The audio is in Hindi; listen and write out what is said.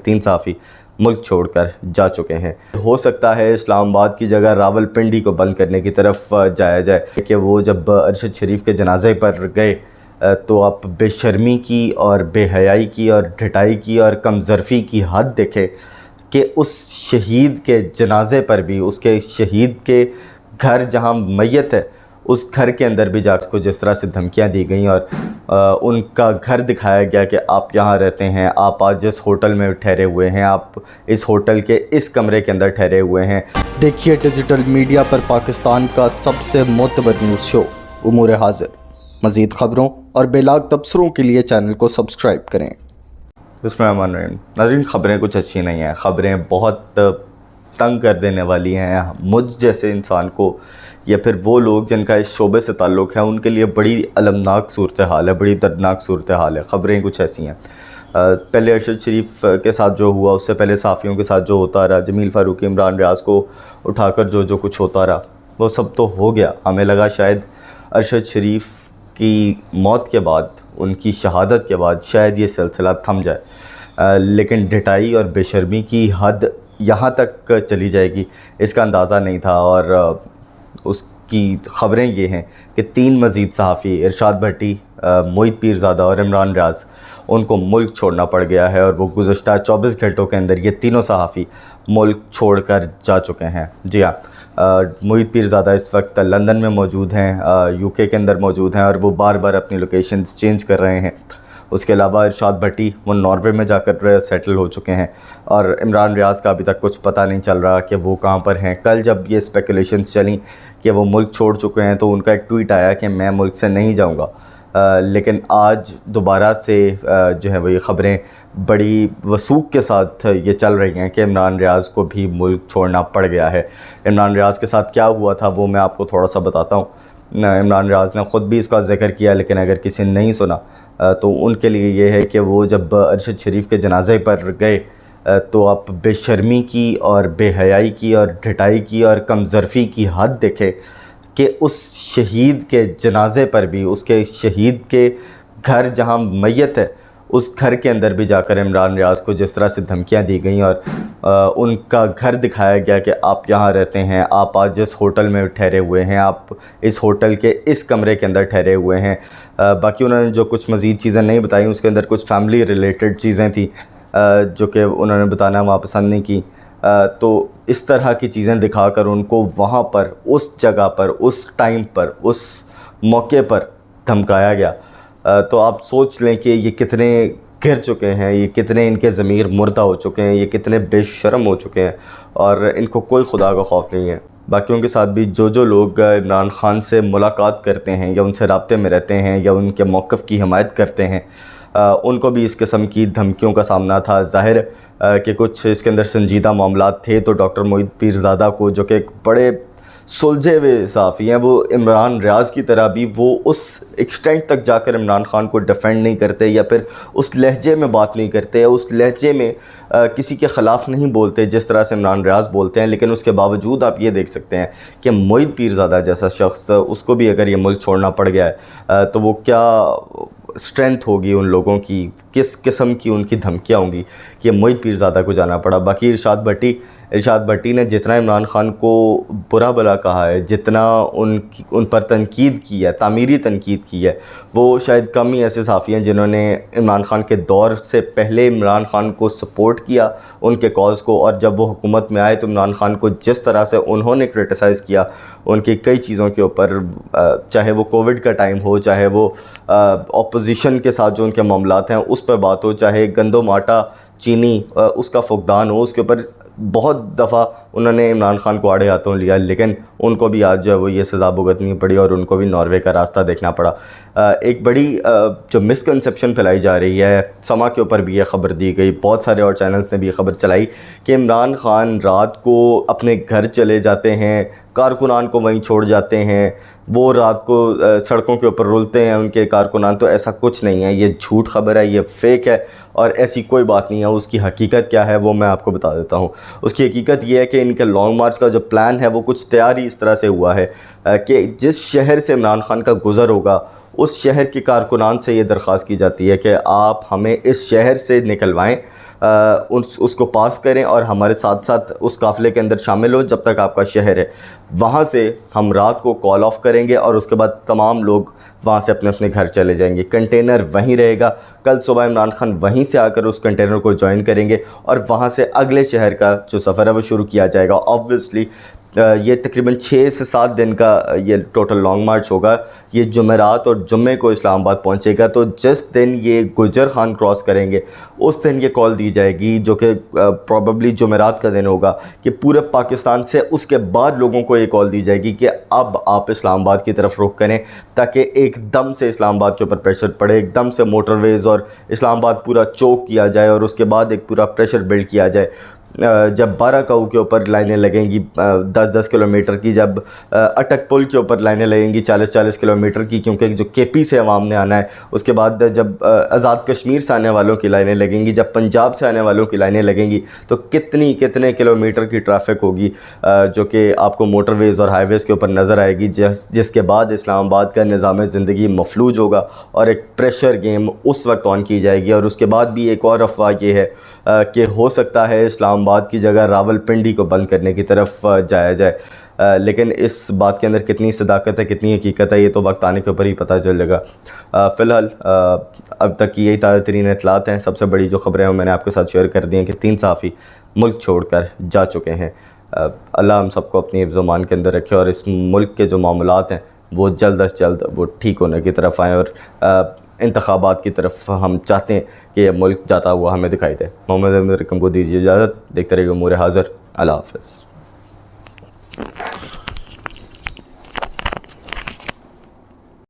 तीन सहाफ़ी मुल्क छोड़कर जा चुके हैं। हो सकता है इस्लामाबाद की जगह रावलपिंडी को बंद करने की तरफ जाया जाए कि वो जब अरशद शरीफ के जनाजे पर गए तो आप बेशर्मी की और बेहयाई की और ढिठाई की और कमज़र्फ़ी की हद देखें कि उस शहीद के जनाजे पर भी, उसके शहीद के घर जहाँ मैयत है उस घर के अंदर भी जाकर को जिस तरह से धमकियाँ दी गई और उनका घर दिखाया गया कि आप यहाँ रहते हैं, आप आज जिस होटल में ठहरे हुए हैं, आप इस होटल के इस कमरे के अंदर ठहरे हुए हैं। देखिए डिजिटल मीडिया पर पाकिस्तान का सबसे मोतबर न्यूज़ शो उमूर हाज़िर। मज़ीद ख़बरों और बेलाग तबसरों के लिए चैनल को सब्सक्राइब करें। बिस्मिल्लाहिर्रहमानिर्रहीम। नाज़रीन, ख़बरें कुछ अच्छी नहीं हैं, ख़बरें बहुत तंग कर देने वाली हैं मुझ जैसे इंसान को या फिर वो लोग जिनका इस शोबे से ताल्लुक़ है, उनके लिए बड़ी अलमनाक सूरत हाल है, बड़ी दर्दनाक सूरत हाल है। ख़बरें कुछ ऐसी हैं। पहले अरशद शरीफ के साथ जो हुआ, उससे पहले साफ़ियों के साथ जो होता रहा, जमील फ़ारूकी, इमरान रियाज़ को उठाकर जो कुछ होता रहा, वो सब तो हो गया। हमें लगा शायद अरशद शरीफ की मौत के बाद, उनकी शहादत के बाद शायद ये सिलसिला थम जाए, लेकिन ढिठाई और बेशर्मी की हद यहाँ तक चली जाएगी इसका अंदाज़ा नहीं था। और उसकी ख़बरें ये हैं कि तीन मज़ीद सहाफ़ी इरशाद भट्टी, मोहित पीरज़ादा और इमरान रियाज़, उनको मुल्क छोड़ना पड़ गया है और वो गुज़श्ता 24 घंटों के अंदर ये तीनों सहाफ़ी मुल्क छोड़कर जा चुके हैं। जी हाँ, मोहित पीरज़ादा इस वक्त लंदन में मौजूद हैं, यूके के अंदर मौजूद हैं और वो बार बार अपनी लोकेशंस चेंज कर रहे हैं। उसके अलावा इरशाद भट्टी वो नॉर्वे में जाकर सेटल हो चुके हैं और इमरान रियाज़ का अभी तक कुछ पता नहीं चल रहा कि वो कहाँ पर हैं। कल जब ये स्पेकुलेशंस चली कि वो मुल्क छोड़ चुके हैं तो उनका एक ट्वीट आया कि मैं मुल्क से नहीं जाऊँगा, लेकिन आज दोबारा से जो है वो ये ख़बरें बड़ी वसूख के साथ ये चल रही हैं कि इमरान रियाज़ को भी मुल्क छोड़ना पड़ गया है। इमरान रियाज़ के साथ क्या हुआ था वो मैं आपको थोड़ा सा बताता हूँ। इमरान रियाज़ ने ख़ुद भी इसका ज़िक्र किया, लेकिन अगर किसी ने नहीं सुना तो उनके लिए ये है कि वो जब अरशद शरीफ के जनाजे पर गए तो आप बेशर्मी की और बेहयाई की और ढिठाई की और कमज़र्फ़ी की हद देखें कि उस शहीद के जनाजे पर भी, उसके शहीद के घर जहाँ मैयत है उस घर के अंदर भी जाकर इमरान रियाज़ को जिस तरह से धमकियाँ दी गई और उनका घर दिखाया गया कि आप यहाँ रहते हैं, आप आज जिस होटल में ठहरे हुए हैं, आप इस होटल के इस कमरे के अंदर ठहरे हुए हैं। बाकी उन्होंने जो कुछ मज़ीद चीज़ें नहीं बताई, उसके अंदर कुछ फैमिली रिलेटेड चीज़ें थी जो कि उन्होंने बताना वहाँ पसंद नहीं की। तो इस तरह की चीज़ें दिखाकर उनको वहाँ पर, उस जगह पर, उस टाइम पर, उस मौके पर धमकाया गया। तो आप सोच लें कि ये कितने गिर चुके हैं, ये कितने इनके ज़मीर मुर्दा हो चुके हैं, ये कितने बेशर्म हो चुके हैं और इनको कोई खुदा का खौफ नहीं है। बाकियों के साथ भी जो लोग इमरान ख़ान से मुलाकात करते हैं या उनसे राब्ते में रहते हैं या उनके मौक़िफ़ की हिमायत करते हैं, उनको भी इस किस्म की धमकियों का सामना था। ज़ाहिर कि कुछ इसके अंदर संजीदा मामलात थे तो डॉक्टर मोहित पीरज़ादा को, जो कि एक बड़े सुलझे हुए सहाफ़ी हैं, वो इमरान रियाज़ की तरह भी वो उस एक्सटेंट तक जाकर इमरान ख़ान को डिफेंड नहीं करते या फिर उस लहजे में बात नहीं करते, उस लहजे में किसी के ख़िलाफ़ नहीं बोलते जिस तरह से इमरान रियाज़ बोलते हैं। लेकिन उसके बावजूद आप ये देख सकते हैं कि मोहित पीरज़ादा जैसा शख्स, उसको भी अगर ये मुल्क छोड़ना पड़ गया है तो वो क्या स्ट्रेंथ होगी उन लोगों की, किस किस्म की उनकी धमकियाँ होंगी कि मोहित पीरज़ादा को जाना पड़ा। बाकी इरशाद भट्टी ने जितना इमरान ख़ान को बुरा भला कहा है, जितना उन पर तनकीद की है, तामीरी तनकीद की है, वो शायद कम ही ऐसे सहाफ़ी हैं जिन्होंने इमरान ख़ान के दौर से पहले इमरान ख़ान को सपोर्ट किया, उनके कॉज़ को, और जब वो हुकूमत में आए तो इमरान ख़ान को जिस तरह से उन्होंने क्रिटिसाइज़ किया उनकी कई चीज़ों के ऊपर, चाहे वो कोविड का टाइम हो, चाहे वो अपोजिशन के साथ जो उनके मामलात हैं उस पर बात हो, चाहे गंदम आटा चीनी उसका फुकदान हो, उसके ऊपर बहुत दफ़ा उन्होंने इमरान ख़ान को आड़े हाथों लिया, लेकिन उनको भी आज जो है वो ये सज़ा भुगतनी पड़ी और उनको भी नॉर्वे का रास्ता देखना पड़ा। एक बड़ी जो मिसकंसेप्शन फैलाई जा रही है, समा के ऊपर भी ये ख़बर दी गई, बहुत सारे और चैनल्स ने भी ये ख़बर चलाई कि इमरान ख़ान रात को अपने घर चले जाते हैं, कारकुनान को वहीं छोड़ जाते हैं, वो रात को सड़कों के ऊपर रुलते हैं उनके कारकुनान। तो ऐसा कुछ नहीं है, ये झूठ खबर है, ये फ़ेक है और ऐसी कोई बात नहीं है। उसकी हकीकत क्या है वो मैं आपको बता देता हूँ। उसकी हकीकत ये है कि इनके लॉन्ग मार्च का जो प्लान है वो कुछ तैयार ही इस तरह से हुआ है कि जिस शहर से इमरान ख़ान का गुज़र होगा उस शहर के कारकुनान से ये दरख्वास्त की जाती है कि आप हमें इस शहर से निकलवाएँ उसको पास करें और हमारे साथ साथ उस काफ़िले के अंदर शामिल हो जब तक आपका शहर है। वहाँ से हम रात को कॉल ऑफ करेंगे और उसके बाद तमाम लोग वहाँ से अपने अपने घर चले जाएंगे। कंटेनर वहीं रहेगा। कल सुबह इमरान खान वहीं से आकर उस कंटेनर को ज्वाइन करेंगे और वहाँ से अगले शहर का जो सफ़र है वो शुरू किया जाएगा। ऑब्वियसली ये तकरीबन 6 से 7 दिन का ये टोटल लॉन्ग मार्च होगा। ये जुमेरात और जुम्मे को इस्लामाबाद पहुंचेगा। तो जिस दिन ये गुजर खान क्रॉस करेंगे उस दिन ये कॉल दी जाएगी, जो कि प्रॉबली जुमेरात का दिन होगा, कि पूरे पाकिस्तान से उसके बाद लोगों को ये कॉल दी जाएगी कि अब आप इस्लामाबाद की तरफ रुख करें, ताकि एकदम से इस्लामाबाद के ऊपर प्रेशर पड़े, एकदम से मोटरवेज़ और इस्लामाबाद पूरा चोक किया जाए और उसके बाद एक पूरा प्रेशर बिल्ड किया जाए। जब 12 काऊ के ऊपर लाइनें लगेंगी 10-10 किलोमीटर की, जब अटक पुल के ऊपर लाइनें लगेंगी 40-40 किलोमीटर की, क्योंकि जो केपी से अवाम ने आना है, उसके बाद जब आज़ाद कश्मीर से आने वालों की लाइनें लगेंगी, जब पंजाब से आने वालों की लाइनें लगेंगी, तो कितने किलोमीटर की ट्रैफिक होगी जो कि आपको मोटरवेज़ और हाईवेज़ के ऊपर नज़र आएगी, जिसके बाद इस्लामाबाद का निज़ाम ज़िंदगी मफलूज होगा और एक प्रेशर गेम उस वक्त ऑन की जाएगी। और उसके बाद भी एक और अफवाह ये है कि हो सकता है इस्लामाबाद की जगह रावलपिंडी को बंद करने की तरफ जाया जाए। लेकिन इस बात के अंदर कितनी सदाकत है, कितनी हकीकत है, ये तो वक्त आने के ऊपर ही पता चलेगा। फ़िलहाल अब तक की यही ताज़ा तरीन इतलात हैं। सबसे बड़ी जो ख़बरें हैं मैंने आपके साथ शेयर कर दी हैं कि 3 सहाफ़ी मुल्क छोड़कर जा चुके हैं। अल्लाह हम सबको अपनी हिफ्ज़-ओ-मान के अंदर रखे और इस मुल्क के जो मामलात हैं वो जल्द अज़ जल्द वो ठीक होने की तरफ आएँ और इंतखाबात की तरफ हम चाहते हैं कि यह मुल्क जाता हुआ हमें दिखाई दे। मोहम्मद अहमद रकम को दीजिए इजाज़त। देखते रहिए उमूर हाज़िर। अल्लाह हाफ़िज़।